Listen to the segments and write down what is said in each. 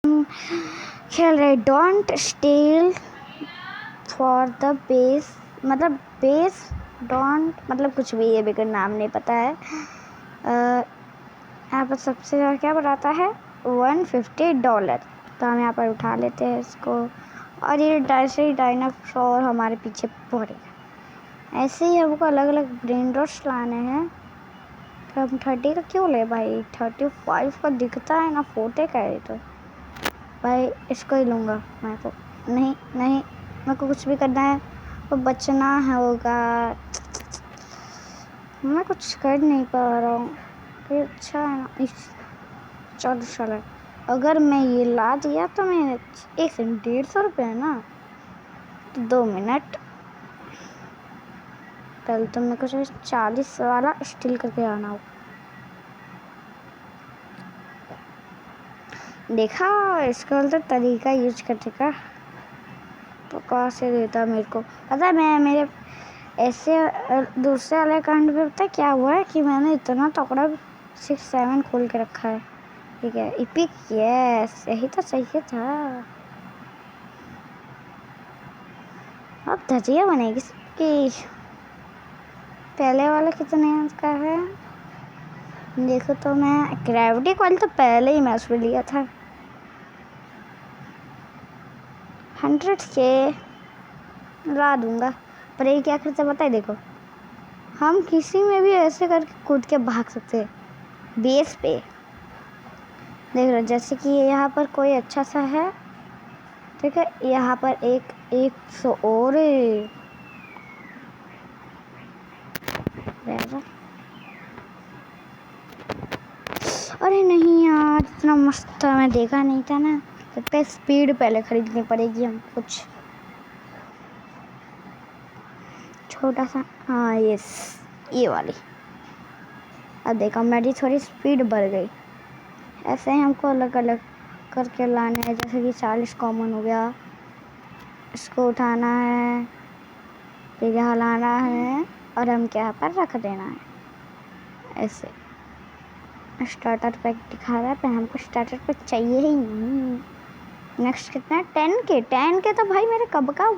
खेल रहे don't steel for the base, मतलब बेस डोंट मतलब कुछ भी, ये बिगड़ नाम नहीं पता है। यहाँ पर सबसे ज़्यादा क्या बताता है $150। तो हम यहाँ पर उठा लेते हैं इसको, और ये ऐसे ही डायनासोर हमारे पीछे पड़ेगा। ऐसे ही हमको अलग अलग ब्रेन रॉट्स लाने हैं। तो हम 30 का क्यों ले भाई, 35 का दिखता है ना, 40 का है। तो भाई इसको ही लूँगा मैं तो। नहीं नहीं, मेरे को कुछ भी करना है, वो बचना है होगा। मैं कुछ कर नहीं पा रहा हूँ। अच्छा है ना, चलो अगर मैं ये ला दिया तो मैं 150 है ना, तो 2 मिनट। पहले तो मेरे को 40 वाला स्टील करके आना हो। देखा, इसका तो तरीका यूज करने का। तो कहाँ से देता मेरे को पता है। मैं मेरे ऐसे दूसरे वाले अकाउंट पे पता है क्या हुआ है कि मैंने इतना तगड़ा 6-7 खोल के रखा है। ठीक है, इपिक, यस यही तो चाहिए था। अब धजिया बनेगी सबकी। पहले वाला कितने का है देखो तो। मैं ग्रेविटी कॉइल तो पहले ही मैं उसमें लिया था। 100K ला दूंगा। पर ये क्या करते पता है, देखो हम किसी में भी ऐसे करके कूद के भाग सकते हैं बेस पे। देख लो, जैसे कि यहाँ पर कोई अच्छा सा है, ठीक है, यहाँ पर एक 100 और अरे नहीं यार, इतना मस्त था, मैं देखा नहीं था ना। लगता है स्पीड पहले खरीदनी पड़ेगी हम कुछ छोटा सा। हाँ यस, ये वाली। अब देखो मेरी थोड़ी स्पीड बढ़ गई। ऐसे ही हमको अलग अलग करके लाने हैं। जैसे कि 40 कॉमन हो गया, इसको उठाना है, फिर यहाँ लाना है, और हम क्या पर रख देना है। ऐसे स्टार्टर पैक दिखा रहा है, पर हमको स्टार्टर पैक चाहिए ही नहीं। नेक्स्ट कितना है, 10K तो भाई मेरे कब का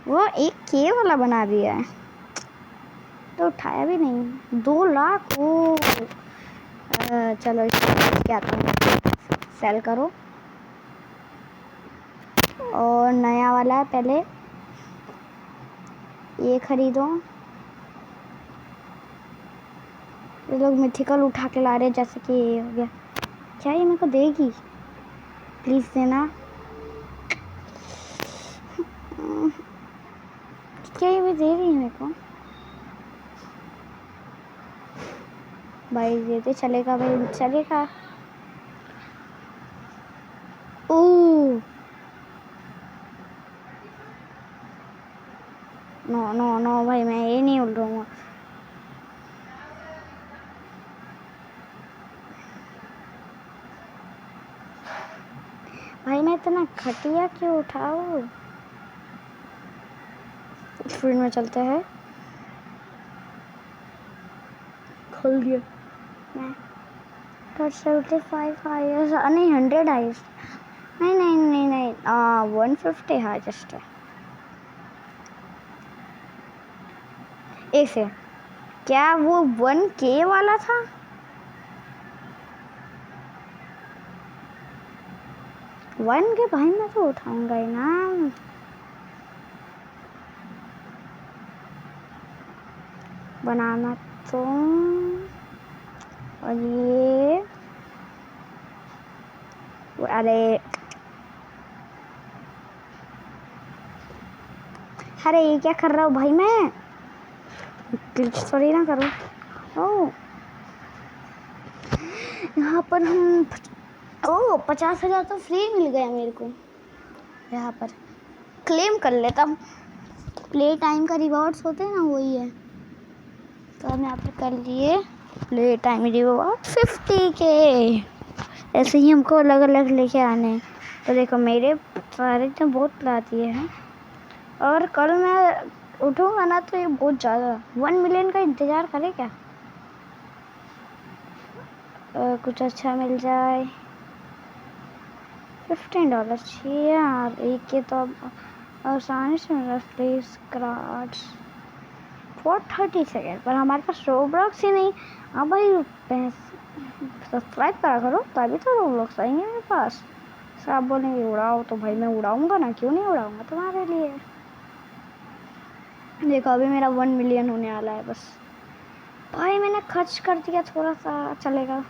वो 1K वाला बना दिया है, तो उठाया भी नहीं। 2 लाख हो। चलो क्या आता हूँ, सेल करो। और नया वाला है, पहले ये खरीदो। ये लोग मिथिकल उठा के ला रहे हैं, जैसे कि ये हो गया। क्या ये मेरे को देगी? प्लीज़ देना। क्या ये भी दे रही है मेरे को? भाई ये तो चलेगा, भाई चलेगा। ओह नो नो नो भाई, मैं ये नहीं उड़ूंगा। भाई मैं इतना घटिया क्यों उठाऊं? स्पीड में चलते हैं। खुल गया। मैं 75 हाईएस्ट नहीं, 100 हाईएस्ट नहीं नहीं नहीं नहीं 150 हाईएस्ट है। ऐसे क्या वो 1K वाला था? वन के भाई मैं तो उठाऊंगा ही ना। बनाना तो, और ये अरे ये क्या कर रहा हूँ भाई, मैं ग्लिच थोड़ी ना करूँ। ओ यहाँ पर हम 50,000 तो फ्री मिल गया मेरे को। यहाँ पर क्लेम कर लेता हूँ। प्ले टाइम का रिवॉर्ड्स होते हैं ना, वही है। तो हम यहाँ पर कर लिए प्ले टाइम रिवॉर्ड 50K। ऐसे ही हमको अलग अलग लेके आने हैं। तो देखो मेरे सारे तो बहुत ला दिए हैं, और कल मैं उठूँगा ना तो ये बहुत ज़्यादा 1 मिलियन का इंतज़ार करे क्या। कुछ अच्छा मिल जाए। $15 चाहिए यार एक के, तो अब आसानी से मेरा प्लीज कार्ड्स फॉर 30 सेकेंड। पर हमारे पास रोब्लॉक्स ही नहीं। हाँ भाई, सब्सक्राइब करा करो तभी तो रोब्लॉक्स आएंगे मेरे पास। सर आप बोलेंगे उड़ाओ, तो भाई मैं उड़ाऊंगा ना, क्यों नहीं उड़ाऊंगा तुम्हारे लिए। देखो अभी मेरा 1 मिलियन होने वाला है बस। भाई मैंने खर्च कर दिया, थोड़ा सा चलेगा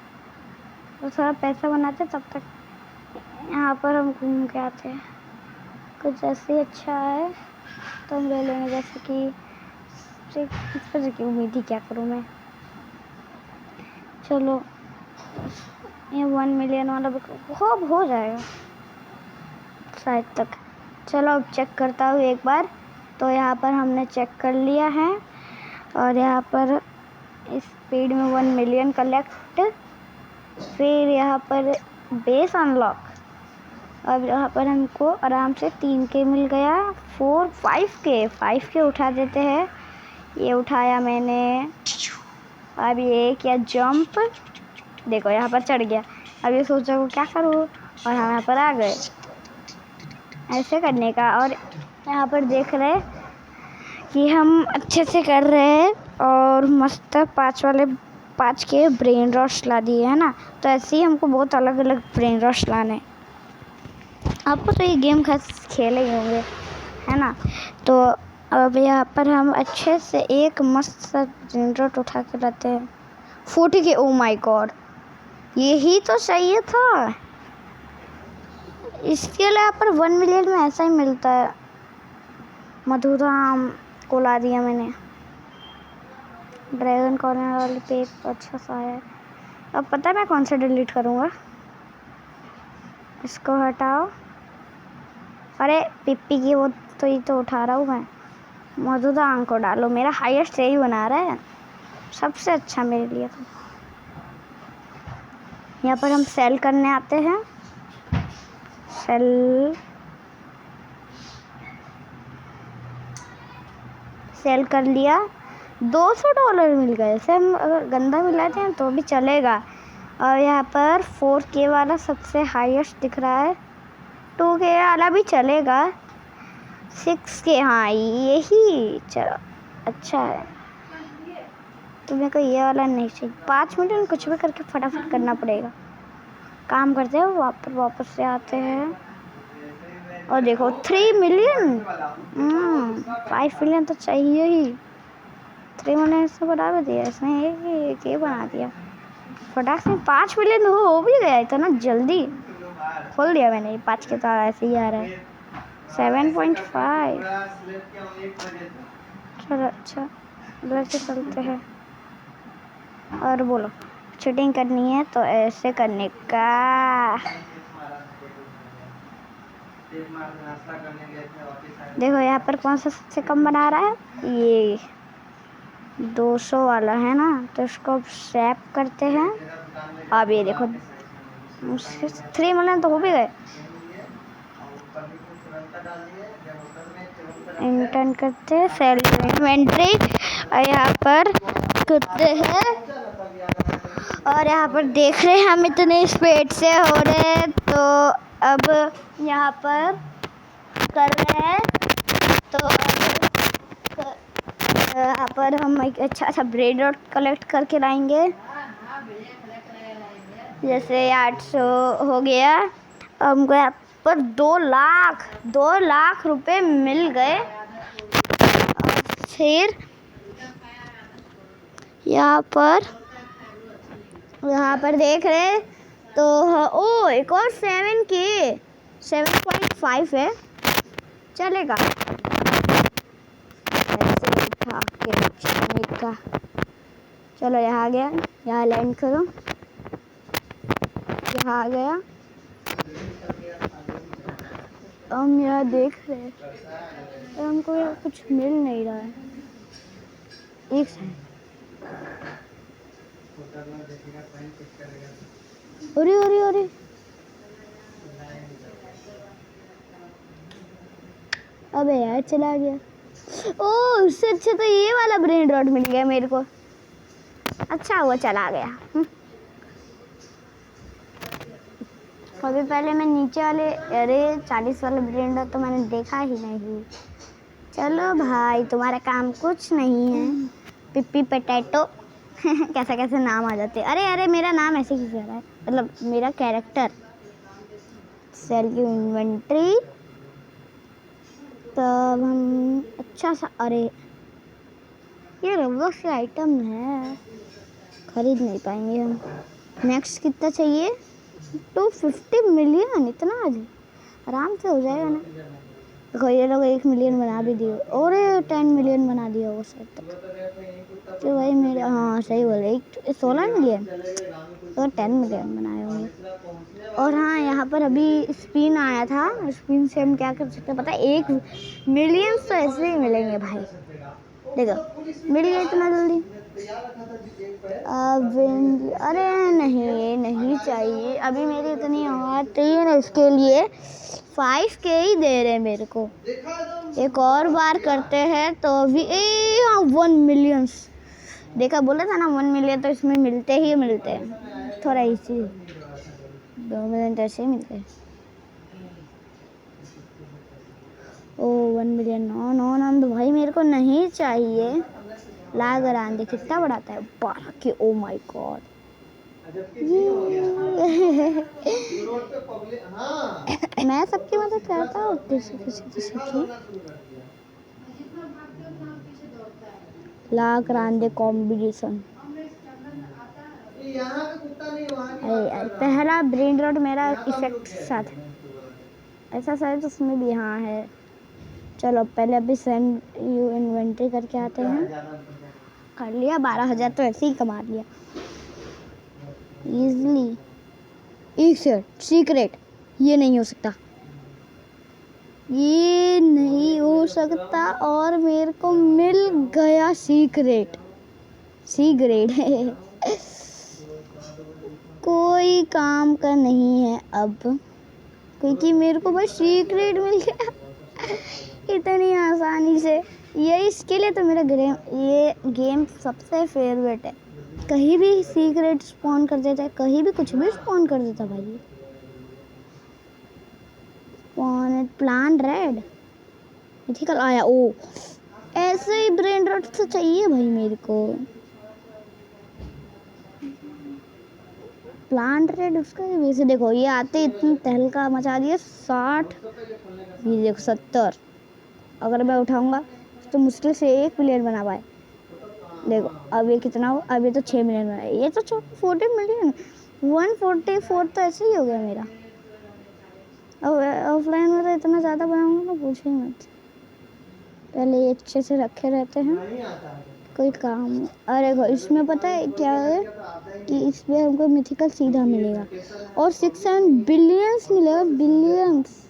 तो थोड़ा पैसा बनाते, तब तक यहाँ पर हम घूम के आते हैं। कुछ ऐसे ही अच्छा है तो हम ले लेंगे, जैसे कि इस पर की उम्मीद ही क्या करूँ मैं। चलो ये 1 मिलियन वाला हो जाएगा शायद तक। चलो अब चेक करता हूँ एक बार। तो यहाँ पर हमने चेक कर लिया है और यहाँ पर स्पीड में 1 मिलियन कलेक्ट, फिर यहाँ पर बेस अनलॉक। अब यहाँ पर हमको आराम से 3K मिल गया, 5K उठा देते हैं। ये उठाया मैंने। अब ये किया जंप, देखो यहाँ पर चढ़ गया। अब ये सोचा को क्या करूँ, और हम यहाँ पर आ गए। ऐसे करने का। और यहाँ पर देख रहे कि हम अच्छे से कर रहे हैं और मस्त 5K ब्रेन रॉश ला दिए है ना। तो ऐसे ही हमको बहुत अलग अलग ब्रेन रॉश लाने। आपको तो ये गेम खास खेले ही होंगे है ना। तो अब यहाँ पर हम अच्छे से एक मस्त सा ब्रेन रॉट उठा के लाते हैं। 40K, ओ माय गॉड, यही तो चाहिए था। इसके लिए यहाँ पर 1 मिलियन में ऐसा ही मिलता है। मधुराम को ला दिया मैंने। ड्रैगन कॉर्नर वाली पेज अच्छा सा है। अब पता है मैं कौन सा डिलीट करूँगा। इसको हटाओ। अरे पिप्पी की वो तो ये तो उठा रहा हूँ मैं। मधुराम को डालो, मेरा हाईएस्ट यही बना रहा है, सबसे अच्छा मेरे लिए। तो यहाँ पर हम सेल करने आते हैं। सेल कर लिया, $200 मिल गए। ऐसे हम अगर गंदा मिलाते हैं तो भी चलेगा। और यहाँ पर 4K वाला सबसे हाईएस्ट दिख रहा है। 2K वाला भी चलेगा। 6K, हाँ यही चलो अच्छा है। तो मेरे को ये वाला नहीं चाहिए। 5 मिनट कुछ भी करके फटाफट करना पड़ेगा। काम करते हैं, वापस से आते हैं। और देखो 3 मिलियन, 5 मिलियन तो चाहिए ही। 3 मिलियन इसने बना भी दिया, इसने एक ये बना दिया फटाक से। 5 मिलियन हो भी गया इतना जल्दी। खोल दिया मैंने। 5 के तो ऐसे ही आ रहा है। 7.5। चलो अच्छा, उधर से चलते हैं। और बोलो चीटिंग करनी है तो ऐसे करने का। देखो यहाँ पर कौन सा सबसे कम बना रहा है, ये 200 वाला है ना। तो इसको अब स्वैप करते हैं। अब ये देखो 3 मिलियन तो हो भी गए। इंटर्न करते हैं, सेल इन्वेंट्री, और यहाँ पर करते हैं। और यहाँ पर देख रहे हैं हम इतने स्पीड से हो रहे हैं। तो अब यहाँ पर कर रहे हैं। तो यहाँ पर हम एक अच्छा सा ब्रेड रॉट कलेक्ट करके लाएंगे। जैसे 800 हो गया। हमको यहाँ पर 2 लाख रुपए मिल गए। फिर यहाँ पर देख रहे तो ओ एक और 7.5 है, चलेगा। ऐसे उठा के रखने का। चलो यहाँ आ गया, यहाँ लैंड करो। यहाँ आ गया। हम यहाँ देख रहे हैं, हमको यहाँ कुछ मिल नहीं रहा है। एक सेकंड। अरे अबे यार चला गया। ओ उससे अच्छा तो ये वाला ब्रेन रॉट मिल गया मेरे को। अच्छा हुआ चला गया। कभी पहले मैं नीचे वाले, अरे 40 वाला ब्रेंड तो मैंने देखा ही नहीं। चलो भाई, तुम्हारा काम कुछ नहीं है। पिप्पी पोटैटो कैसे कैसे नाम आ जाते। अरे अरे, मेरा नाम ऐसे ही कह रहा है, मतलब मेरा कैरेक्टर। सेल की इन्वेंट्री, तब हम अच्छा सा, अरे ये रबक्स के आइटम है, खरीद नहीं पाएंगे हम। नेक्स्ट कितना चाहिए? 250 मिलियन, इतना आज आराम से हो जाएगा ना। देखो ये लोग 1 मिलियन बना भी दिए, और 10 मिलियन बना दिया वो सब तक। तो भाई मेरे, हाँ सही बोले, 16 मिलियन तो 10 मिलियन बनाए होंगे। और हाँ, यहाँ पर अभी स्पिन आया था, स्पिन से हम क्या कर सकते हैं पता है? 1 मिलियन तो ऐसे ही मिलेंगे भाई। देखो मिल गया इतना जल्दी। अब अरे नहीं नहीं चाहिए, अभी मेरी इतनी आती है ना, इसके लिए 5K ही दे रहे मेरे को। एक और बार करते हैं तो अभी 1 मिलियन। देखा, बोला था ना 1 मिलियन तो इसमें मिलते ही मिलते हैं, थोड़ा इसी 2 मिलियन तो ऐसे ही मिलते हैं। ओ 1 मिलियन, नो नो नो तो भाई मेरे को नहीं चाहिए। लाग आंधे कितना बढ़ाता है, 12 के, ओ माय गॉड। मैं सबकी मदद करता हूँ, किसी की। लाग आंधे कॉम्बिनेशन। अरे यार, पहला ब्रेन रॉट मेरा इफेक्ट साथ है, ऐसा शायद उसमें भी हाँ है। चलो पहले अभी सेंड यू इन्वेंट्री करके आते हैं। कर लिया, 12,000 तो ऐसे ही कमा लिया इजली। एक सेकंड, सीक्रेट, ये नहीं हो सकता, ये नहीं हो सकता, और मेरे को मिल गया सीक्रेट। कोई काम का नहीं है अब, क्योंकि मेरे को बस सीक्रेट मिल गया इतनी आसानी से। ये इसके लिए तो मेरा ये गेम सबसे फेवरेट है। कहीं भी सीक्रेट स्पॉन कर देता है, कहीं भी कुछ भी स्पॉन कर देता भाई। प्लान रेड मिथिकल आया। ओ ऐसे ही ब्रेन रॉट तो चाहिए भाई मेरे को। प्लांट रेड उसका वैसे देखो, ये आते इतनी तहलका मचा दिया। 60, ये देखो 70। अगर मैं उठाऊंगा तो मुश्किल से 1 मिलियन बना पाए। देखो अब ये कितना हो, अब ये तो 6 मिलियन बना, ये तो 40 मिलियन, 144 तो ऐसे ही हो गया मेरा। अब ऑफलाइन में तो इतना ज़्यादा बनाऊंगा तो पूछे मत। पहले ये अच्छे से रखे रहते हैं, कोई काम। अरे इसमें पता है क्या है कि इसमें हमको मिथिकल सीधा मिलेगा, और 6-7 बिलियंस मिलेगा, बिलियंस।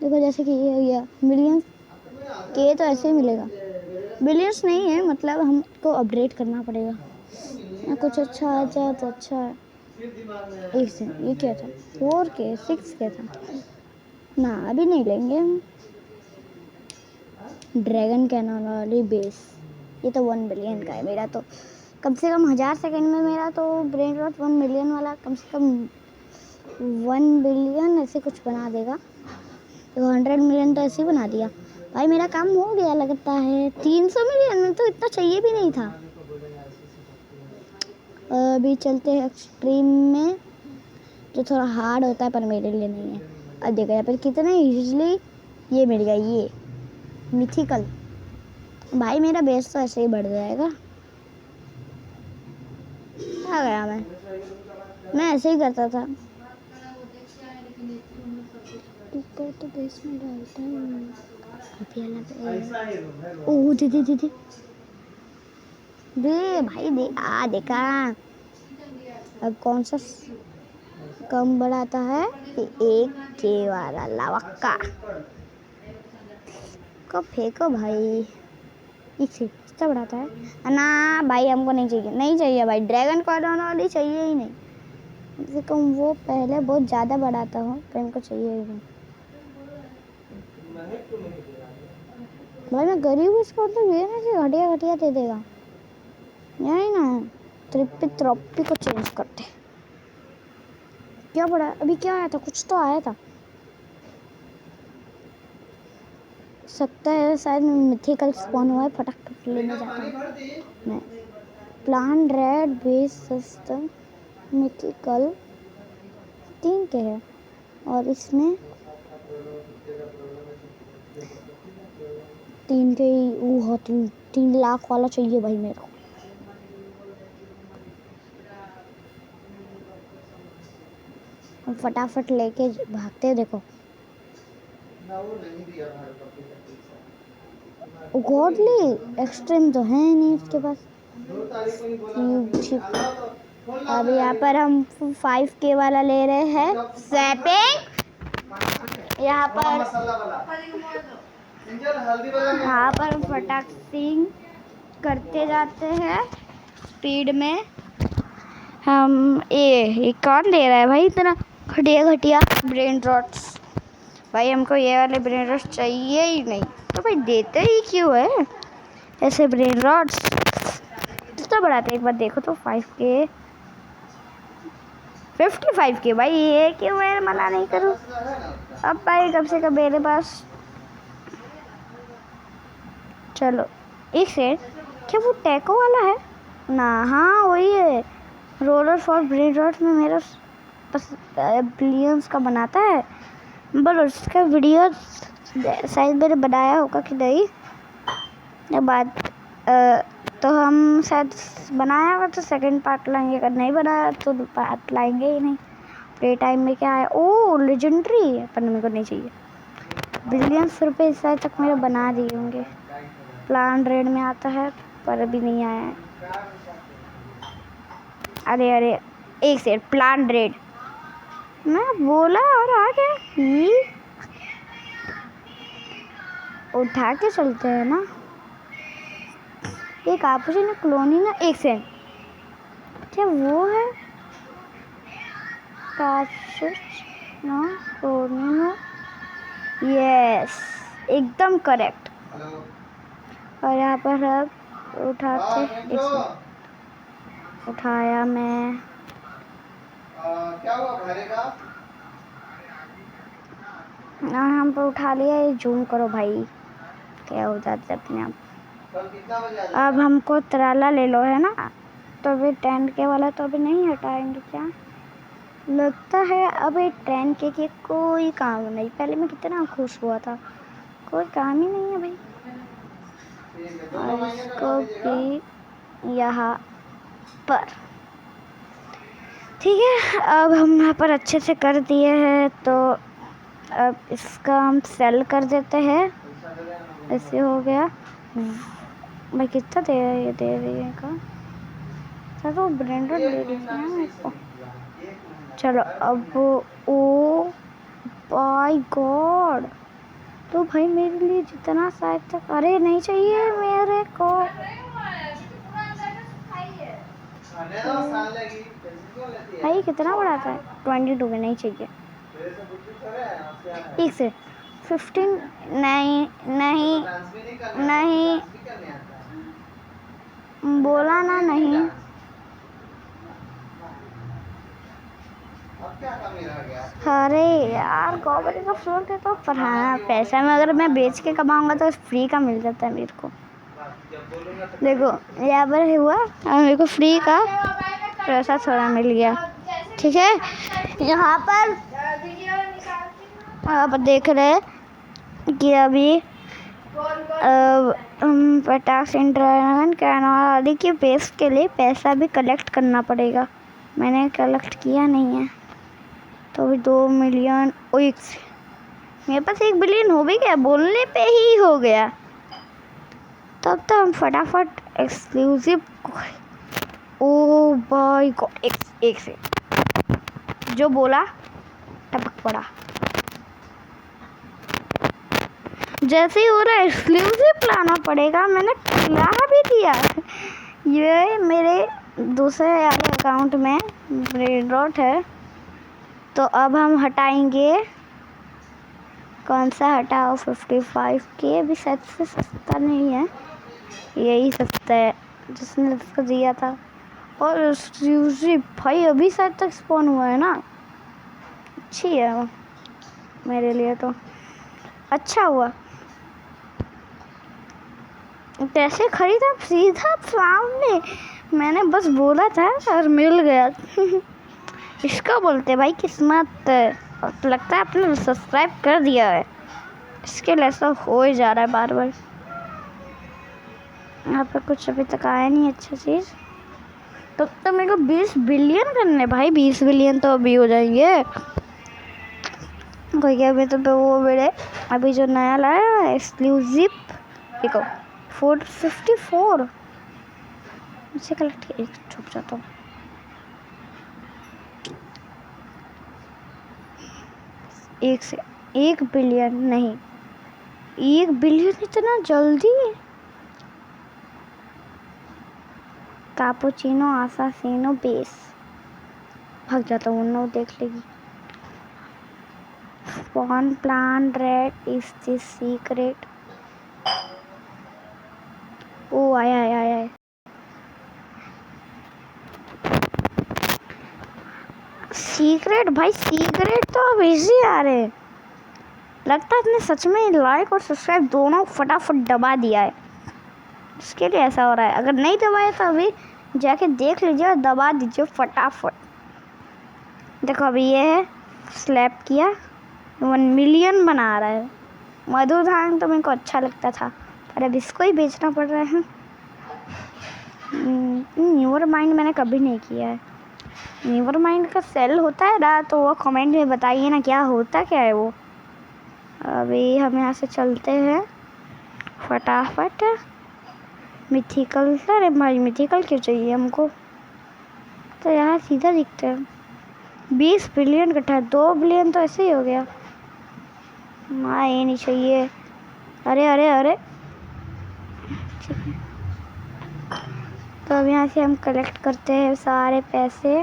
देखो जैसे कि ये हो गया मिलियंस के, तो ऐसे ही मिलेगा। बिलियंस नहीं है, मतलब हमको अपडेट करना पड़ेगा या कुछ अच्छा आ जाए तो अच्छा है। एक से ये क्या था, 4K 6K था ना, अभी नहीं लेंगे हम। ड्रैगन कैनन वाली बेस, ये तो 1 बिलियन का है मेरा। तो कम से कम 1000 सेकंड में मेरा तो ब्रेन रॉट 1 मिलियन वाला कम से कम 1 बिलियन ऐसे कुछ बना देगा। तो 100 मिलियन तो ऐसे ही बना दिया भाई, मेरा काम हो गया लगता है। 300 मिलियन में तो इतना चाहिए भी नहीं था। अभी चलते हैं एक्सट्रीम में, जो थोड़ा हार्ड होता है पर मेरे लिए नहीं है। अब देखो यहाँ पर कितने इजीली ये मिल गया, ये मिथिकल। भाई मेरा बेस तो ऐसे ही बढ़ जाएगा। आ गया मैं ऐसे ही करता था। ऊपर तो बेस में डालता हूँ। ओह दे भाई दे, आ देखा। अब कौन सा कम बढ़ाता है? 1K वाला लावक्का को फेंको भाई। इसे कितना बढ़ाता है ना भाई, हमको नहीं चाहिए, नहीं चाहिए भाई। ड्रैगन कॉर्डन वाली चाहिए ही नहीं, कम से कम वो पहले बहुत ज़्यादा बढ़ाता हूँ, पर इनको चाहिए ही नहीं भाई। मैं गरीब हूँ, इसको तो ये ना घटिया घटिया दे देगा, यही ना। त्रिप्पी को चेंज करते, क्या पड़ा? अभी क्या आया था? कुछ तो आया था। सकता है शायद मिथिकल स्पॉन हुआ है। फटाफट लेने जाता हूँ मैं। Plan red base system mythical 3 के है और इसमें 3 के ही वो 3 लाख वाला चाहिए भाई मेरे को। हम फटाफट लेके भागते हैं। देखो गॉडली एक्सट्रीम तो है नहीं उसके पास। ठीक। अब यहाँ पर हम 5K वाला ले रहे हैं स्वैपिंग। यहाँ पर हम फटाक सिंह करते जाते हैं स्पीड में। हम ये कौन दे रहा है भाई इतना घटिया ब्रेन रॉट्स? भाई हमको ये वाले ब्रेन रॉट्स चाहिए ही नहीं। तो भाई देते ही क्यों है ऐसे ब्रेन रॉट्स? कितना बढ़ाते एक बार देखो तो 5K 55K भाई। ये क्यों मैं मना नहीं करूँ? अब भाई कब से कब मेरे पास। चलो एक सेकंड, क्या वो टैको वाला है ना? हाँ वही है। रोलर फॉर ब्रेन रॉट में मेरा बिलियंस का बनाता है। बस उसका वीडियो शायद मैंने बनाया होगा कि नहीं ये बात। तो हम शायद बनाया होगा तो सेकंड पार्ट लाएंगे, अगर नहीं बनाया तो पार्ट लाएंगे ही नहीं। प्ले टाइम में क्या है? ओ लेजेंडरी, पर मेरे को नहीं चाहिए। बिलियंस रुपए इस साल तक मेरे बना दिए होंगे। प्लान रेड में आता है पर अभी नहीं आया है। अरे एक सेकंड, प्लान रेड मैं बोला और आ गया। उठा के चलते हैं ना। एक कैपुचिनो कॉलोनी ना। एक सेकंड, क्या वो है कैपुचिनो कॉलोनी? यस एकदम करेक्ट। और यहाँ पर अब उठाते उठाया मैं। क्या हुआ भरेगा? हम पर उठा लिया। ये जूम करो भाई, क्या हो जाता है अपने आप। अब हमको तराला ले लो है ना, तो अभी 10K वाला तो अभी नहीं हटाएंगे क्या? लगता है अब ये 10K के कोई काम नहीं। पहले मैं कितना खुश हुआ था, कोई काम ही नहीं है भाई। और इसको भी यहाँ पर ठीक है। अब हम यहाँ पर अच्छे से कर दिए हैं तो अब इसका हम सेल कर देते हैं। ऐसे हो गया भाई। कितना दे ये दे रही है का? चलो ब्रांडेड ले लीजिए मेरे को। चलो अब ओ बाय गॉड, तो भाई मेरे लिए जितना शायद तक। अरे नहीं चाहिए मेरे को। भाई कितना बड़ा था? 22 में नहीं चाहिए। एक से 15 नहीं नहीं नहीं बोला ना नहीं। अरे यार कॉपरेट का फ्लोर के तो पर हाँ पैसा में अगर मैं बेच के कमाऊंगा तो फ्री का मिल जाता है मेरे को। देखो यहाँ पर हुआ और मेरे को फ्री का पैसा थोड़ा मिल गया। ठीक है यहाँ पर आप देख रहे हैं कि अभी पटाख इंटरन आदि के बेस के लिए पैसा भी कलेक्ट करना पड़ेगा। मैंने कलेक्ट किया नहीं है तो अभी 2 मिलियन। मेरे पास 1 बिलियन हो भी गया, बोलने पे ही हो गया। तब तो हम फटाफट एक्सक्लूसिव। ओ बाय गॉड, एक से जो बोला टपक पड़ा। जैसे ही हो रहा है एक्सक्लूसिव लाना पड़ेगा। मैंने ला भी दिया। ये मेरे दूसरे वाले अकाउंट में ब्रेन रॉट है तो अब हम हटाएंगे। कौन सा हटाओ? 55K भी शायद से सस्ता नहीं है, यही सस्ता है जिसने उसको दिया था। और एक्सक्लूसिव भाई अभी शायद तक स्पॉन हुआ है ना। अच्छी है वो मेरे लिए तो। अच्छा हुआ कैसे खरीदा, सीधा सामने, मैंने बस बोला था और मिल गया। इसको बोलते भाई किस्मत। और तो लगता है आपने सब्सक्राइब कर दिया है, इसके लिए ऐसा हो ही जा रहा है बार बार। यहाँ पे कुछ अभी तक आया नहीं अच्छा चीज़। तो मेरे को 20 बिलियन करने भाई, 20 बिलियन तो अभी हो जाएंगे। कोई क्या अभी तो वो मेरे अभी जो नया लाया है एक्सक्लूसिव, देखो 454 मुझसे कलेक्ट किया। छुप जाता हूँ। एक से 1 बिलियन नहीं, 1 बिलियन इतना जल्दी। कैपुचिनो आसासिनो बेस, भाग जाता हूँ ना, देख लेगी। Spawn plan red is the secret। ओ आया आया आया। सीक्रेट भाई, सीक्रेट तो अब इजी आ रहे हैं। लगता है आपने सच में लाइक और सब्सक्राइब दोनों फटाफट दबा दिया है, इसके लिए ऐसा हो रहा है। अगर नहीं दबाया तो अभी जाके देख लीजिए और दबा दीजिए फटाफट। देखो अभी ये है, स्लैप किया 1 मिलियन बना रहा है। मधुधान तो मेरे को अच्छा लगता था, पर अब इसको ही बेचना पड़ रहा है। न्यूअर माइंड मैंने कभी नहीं किया है। न्यूअर माइंड का सेल होता है ना, तो वो कमेंट में बताइए ना क्या होता क्या है वो। अभी हम यहाँ से चलते हैं फटाफट। मिथिकल, अरे भाई मिथिकल क्यों चाहिए हमको, तो यहाँ सीधा दिखते हैं। 20 बिलियन कटा है, 2 बिलियन तो ऐसे ही हो गया। माँ ये नहीं चाहिए। अरे अरे अरे ठीक है, तो अब यहाँ से हम कलेक्ट करते हैं सारे पैसे।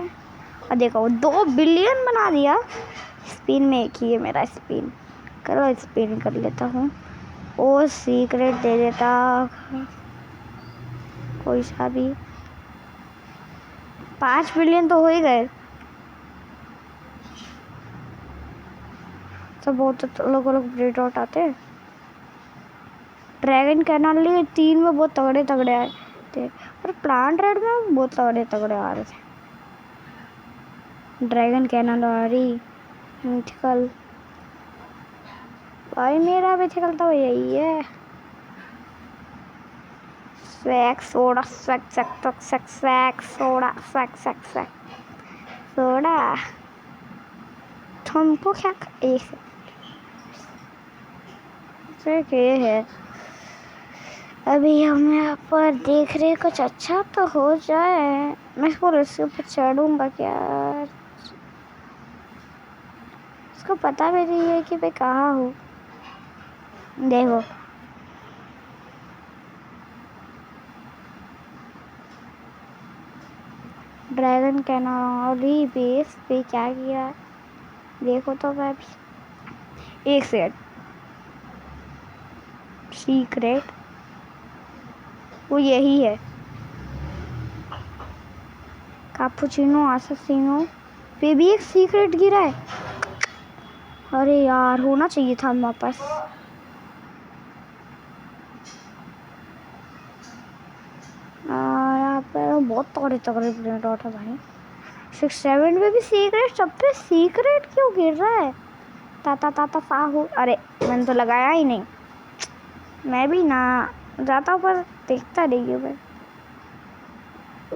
और देखो 2 बिलियन बना दिया। स्पिन में एक ही है मेरा, स्पिन करो, स्पिन कर लेता हूँ। ओ सीक्रेट दे देता कोई सा भी। 5 बिलियन तो हो ही गए। तो बहुत अलग अलग ब्रेड आउट आते हैं। ड्रैगन कैनल लिए 3 में बहुत तगड़े तगड़े आए थे, और प्लांट रेड में बहुत तगड़े तगड़े आ रहे थे। ड्रैगन कैनल आ रही, मिथिकल भाई मेरा मिथिकल तो यही है। Swag soda, swag swag swag swag soda, swag swag swag soda. तुमको क्या एक ये है। अभी हम यहाँ पर देख रहे कुछ अच्छा तो हो जाए। मैं इसको इसके ऊपर चढ़ूँगा क्या, इसको पता भी नहीं है कि मैं कहाँ हूँ। देखो ड्रैगन कैनोली बेस पे क्या किया, देखो तो मैं भी। एक सेकंड, सीक्रेट वो यही है। कैपुचिनो आसासिनो पे भी एक सीक्रेट गिरा है। अरे यार होना चाहिए था हमारे पास। यहाँ पर बहुत तगड़े तगड़े प्रिंट आउट है भाई। 6-7 में भी सीक्रेट, सब पे सीक्रेट क्यों गिर रहा है। ताता ताता साहू, अरे मैंने तो लगाया ही नहीं। मैं भी ना जाता हूँ पर देखता नहीं हूँ मैं।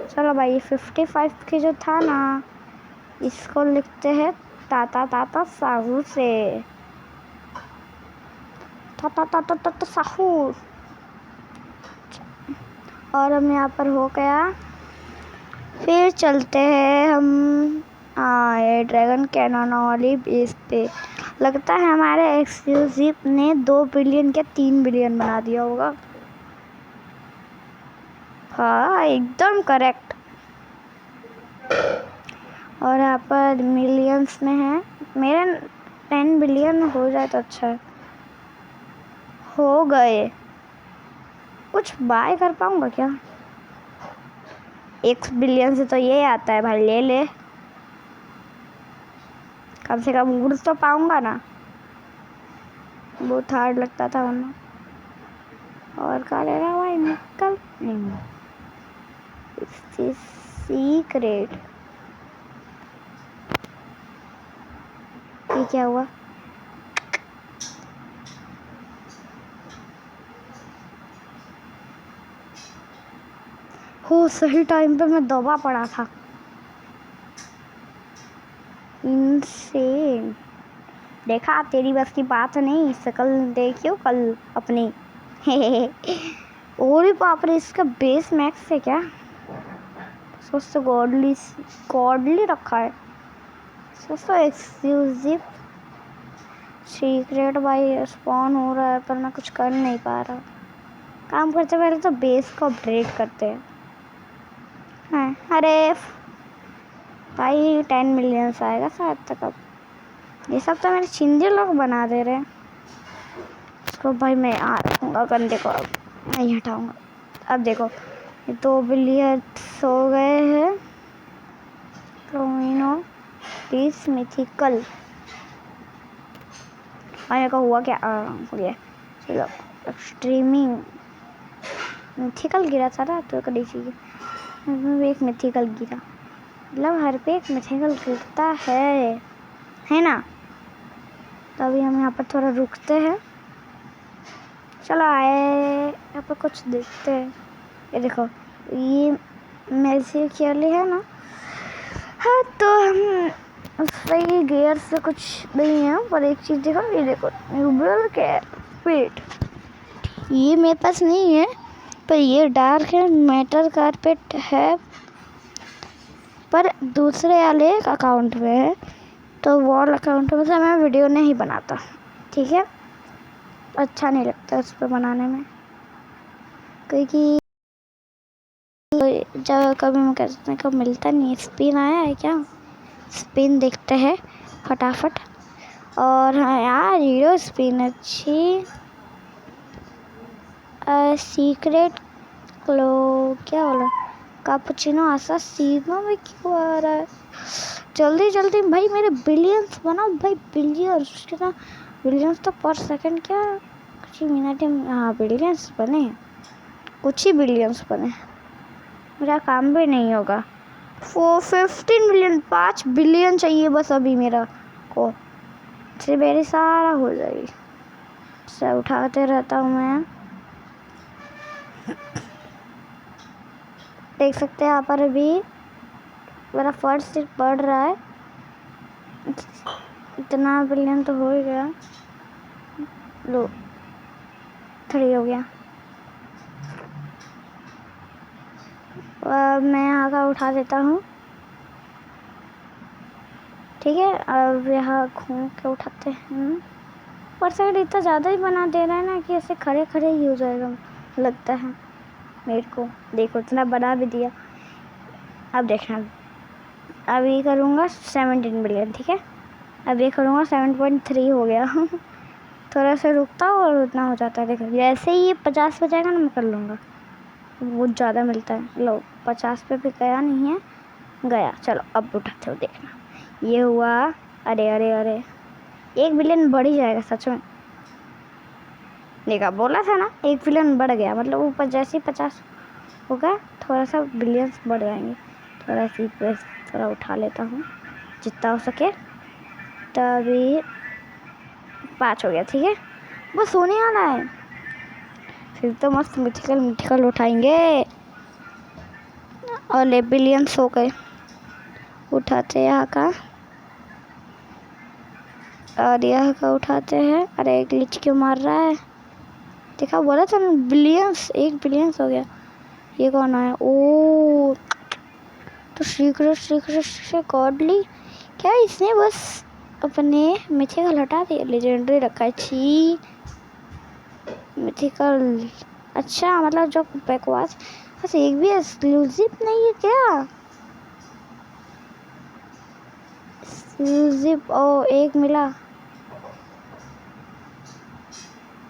चलो भाई 55 के जो था ना, इसको लिखते हैं ताता ताता साहू से। ताता ताता ताता साहू। और हम यहाँ पर हो गया। फिर चलते हैं हम ये ड्रैगन कैनन वाली बेस पे। लगता है हमारे एक्सक्लूसिव ने 2 बिलियन क्या 3 बिलियन बना दिया होगा। हाँ एकदम करेक्ट। और यहाँ पर मिलियंस में है। मेरे 10 बिलियन हो जाए तो अच्छा है। हो गए। कुछ बाय कर पाऊँगा क्या। 1 बिलियन से तो ये आता है भाई, ले ले। कम से कम उड़ तो पाऊंगा ना, बहुत हार्ड लगता था वरना। और क्या ले रहा भाई, निकल। सीक्रेट, ये क्या हुआ? हो सही टाइम पे मैं दबा पड़ा था। इनसेन, देखा तेरी बस की बात नहीं, शकल देखियो कल अपनी। और बाप रे, इसका बेस मैक्स है क्या? सोच तो गॉडली गॉडली रखा है। सोच तो एक्सक्लूसिव सीक्रेट भाई स्पॉन हो रहा है, पर मैं कुछ कर नहीं पा रहा। काम करते पहले तो बेस को अपग्रेड करते हैं। अरे भाई 10 मिलियन आएगा शायद तक। अब ये सब तो मेरे चिंजे लोग बना दे रहे हैं। इसको भाई मैं रखूँगा गंदे को, अब नहीं हटाऊँगा। अब देखो ये 2 बिलियन हो गए हैं। क्रोमिनो पीस मिथिकल, मेरे को हुआ क्या? हो गया। चलो स्ट्रीमिंग मिथिकल गिरा था ना, तो कड़ी चाहिए एक मिथिकल गिरा, मतलब हर पे एक मिथिकल गिरता है ना। तो अभी हम यहाँ पर थोड़ा रुकते हैं। चलो आए यहाँ पर कुछ देखते हैं। ये देखो ये मेल्सी केयरली है ना। हाँ तो हम सही गियर से कुछ नहीं है, पर एक चीज़ देखो, ये देखो न्यूबल कारपेट, ये मेरे पास नहीं है, पर ये डार्क है मेटल कारपेट है, पर दूसरे वाले अकाउंट में है। तो वॉल अकाउंट में से मैं वीडियो नहीं बनाता, ठीक है? अच्छा नहीं लगता उस पर बनाने में, क्योंकि जब कभी मैं करने को मिलता नहीं। स्पिन आया है क्या? स्पिन देखते हैं फटाफट। और हाँ यार हीरो स्पिन अच्छी। सीक्रेट क्लो क्या बोला, कैपुचिनो ऐसा सीनो में क्यों आ रहा है? जल्दी जल्दी भाई मेरे बिलियंस बनाओ भाई, बिलियंस। उसके साथ बिलियंस तो पर सेकंड क्या, कुछ ही मिनट में। हाँ बिलियंस बने, कुछ ही बिलियंस बने, मेरा काम भी नहीं होगा। 15 मिलियन, 5 बिलियन चाहिए बस अभी मेरा को, सिर्फ मेरी सारा हो जाएगी। सब उठाते रहता हूँ मैं। देख सकते हैं यहाँ पर अभी मेरा फर्स्ट सिर्फ बढ़ रहा है। इतना बिलियन तो हो ही गया। लो 3 हो गया। अब मैं यहाँ का उठा देता हूँ, ठीक है? अब यहाँ घूम के उठाते हैं। पर साइड इतना ज़्यादा ही बना दे रहा है ना कि ऐसे खड़े खड़े ही हो जाएगा लगता है मेरे को। देखो इतना बना भी दिया। अब देखना, अभी करूँगा 17 बिलियन, ठीक है? अब ये करूँगा 7.3 हो गया। थोड़ा सा रुकता हूँ और उतना हो जाता है। देखो जैसे ही ये 50 पे जाएगा ना मैं कर लूँगा, बहुत ज़्यादा मिलता है। लो 50 पे भी गया नहीं है, गया। चलो अब उठाते हो, देखना ये हुआ। अरे अरे अरे 1 बिलियन बढ़ ही जाएगा सच में। देखा बोला था ना 1 बिलियन बढ़ गया, मतलब ऊपर जैसे ही 50 होगा थोड़ा सा बिलियंस बढ़ जाएंगे। थोड़ा सी प्रेस थोड़ा उठा लेता हूँ जितना हो सके। तभी 5 हो गया, ठीक है? बस होने वाला है, फिर तो मस्त मिथिकल उठाएंगे। और ले बिलियंस हो गए, उठाते यहाँ का और यहाँ का उठाते हैं। अरे ग्लिच क्यों मार रहा है? देखा बोला था ना बिलियंस, 1 बिलियंस हो गया। ये कौन आया? ओ तो सीक्रेट गॉडली क्या, इसने बस अपने मिथिकल हटा दिया, लेजेंडरी रखा है। छी मिथिकल, अच्छा मतलब जो बकवास, बस एक भी एक्सक्लूसिव नहीं है क्या? एक्सक्लूसिव ओ 1 मिला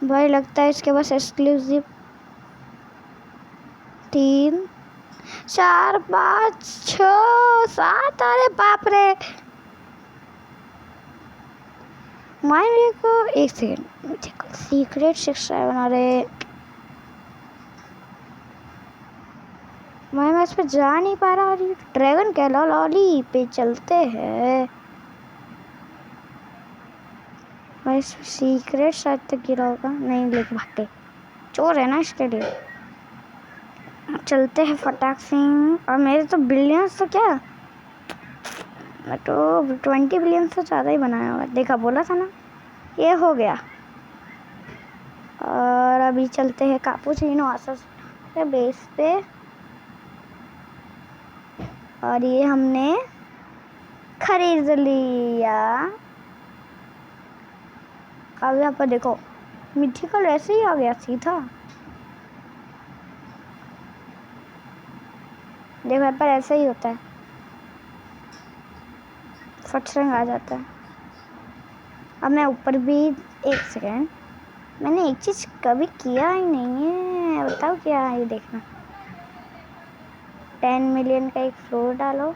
भाई, लगता है इसके पास एक्सक्लूसिव 3 4 5 6 7। अरे बाप रे मेरे को एक सेकेंड सीक्रेट 67 अरे मैं इस पे जा नहीं पा रहा और ड्रैगन कैला लॉली पे चलते हैं। मैं इस सीक्रेट शायद तक गिरा होगा, नहीं लेके भागते, चोर है ना इसके लिए। चलते हैं फटाक से। और मेरे तो बिलियंस तो क्या, मैं तो 20 बिलियन से ज़्यादा ही बनाया हुआ, देखा बोला था ना। ये हो गया। और अभी चलते हैं कापुचिनो आसस के बेस पे। और ये हमने खरीद लिया। अब यहाँ पर देखो मिथिकल ऐसे ही आ गया सीधा। देखो यहाँ पर ऐसे ही होता है, फट से आ जाता है। अब मैं ऊपर भी, एक सेकेंड, मैंने एक चीज़ कभी किया ही नहीं है, बताओ क्या है। ये देखना, 10 मिलियन का एक फ्लोर डालो,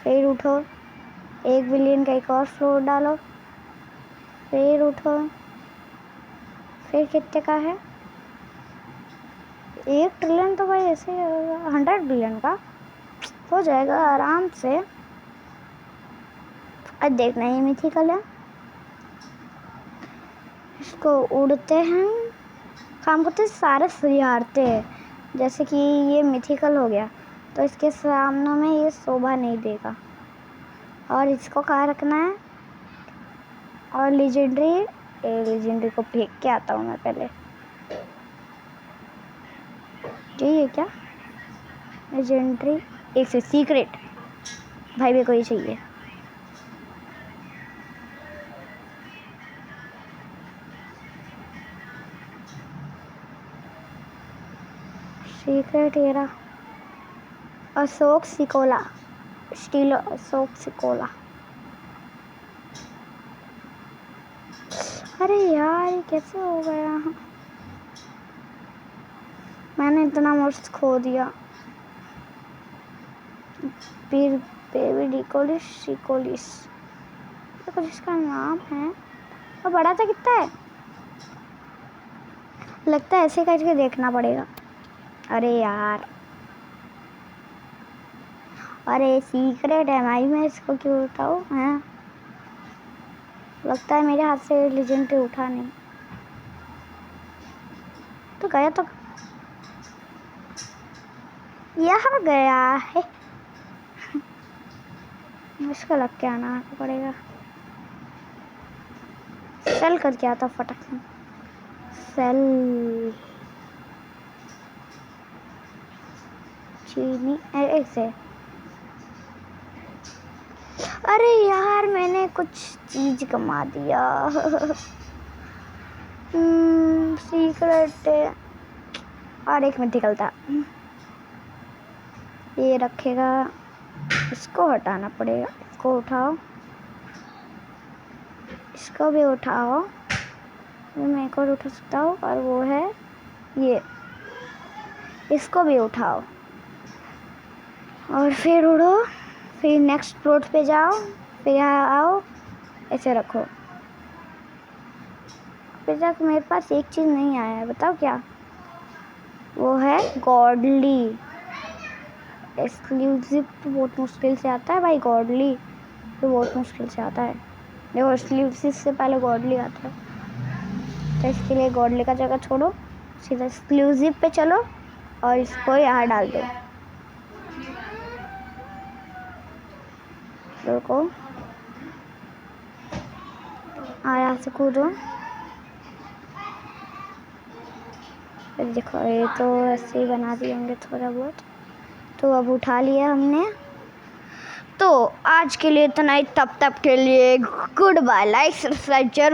फिर उठो, 1 बिलियन का एक और फ्लोर डालो, फिर उठो, फिर कितने का है 1 ट्रिलियन, तो भाई ऐसे 100 बिलियन का हो जाएगा आराम से। अब देखना ये मिथिकल है, इसको उड़ते हैं, काम करते सारे सुधारते हैं। जैसे कि ये मिथिकल हो गया तो इसके सामने में ये शोभा नहीं देगा। और इसको कहाँ रखना है, और लेजेंडरी को फेंक के आता हूँ मैं पहले। ये क्या लेजेंडरी, एक से सीक्रेट, भाई मेरे को ये चाहिए। सीक्रेट एरा अशोक सिकोला, स्टील अशोक सिकोला। अरे यार ये कैसे हो गया, मैंने इतना मस्त खो दिया। फिर बेबी डिकोलिस तो इसका नाम है, और बड़ा था कितना है, लगता है ऐसे करके देखना पड़ेगा। अरे यार, अरे सीक्रेट है भाई, मैं इसको क्यों उठाऊं हैं, लगता है मेरे हाथ से लेजेंडरी उठा नहीं, तो गया तो यहाँ गया है। इसका लग के आना पड़ेगा, सेल करके आता फटक से, सेल चीनी एक से। अरे यार मैंने कुछ चीज कमा दिया। सीक्रेट और एक मिथिकल था, ये रखेगा, इसको हटाना पड़ेगा, इसको उठाओ, इसको भी उठाओ, मैं एक और उठा सकता हूँ, और वो है ये, इसको भी उठाओ और फिर उड़ो, फिर नेक्स्ट प्लॉट पे जाओ, फिर यहाँ आओ, ऐसे रखो। अभी तक मेरे पास एक चीज़ नहीं आया है, बताओ क्या, वो है गॉडली एक्सक्लूसिव, तो बहुत मुश्किल से आता है भाई, गॉडली तो बहुत मुश्किल से आता है। देखो एक्सक्लूसिव से पहले गॉडली आता है, तो इसके लिए गॉडली का जगह छोड़ो, सीधा एक्सक्लूसिव पे चलो और इसको यहाँ डाल दो। देखो यहाँ से कूदो, फिर देखो ये तो ऐसे ही बना दिए होंगे थोड़ा बहुत, तो अब उठा लिया हमने। तो आज के लिए इतना ही, तब तक के लिए गुड बाय, लाइक सब्सक्राइब जरूर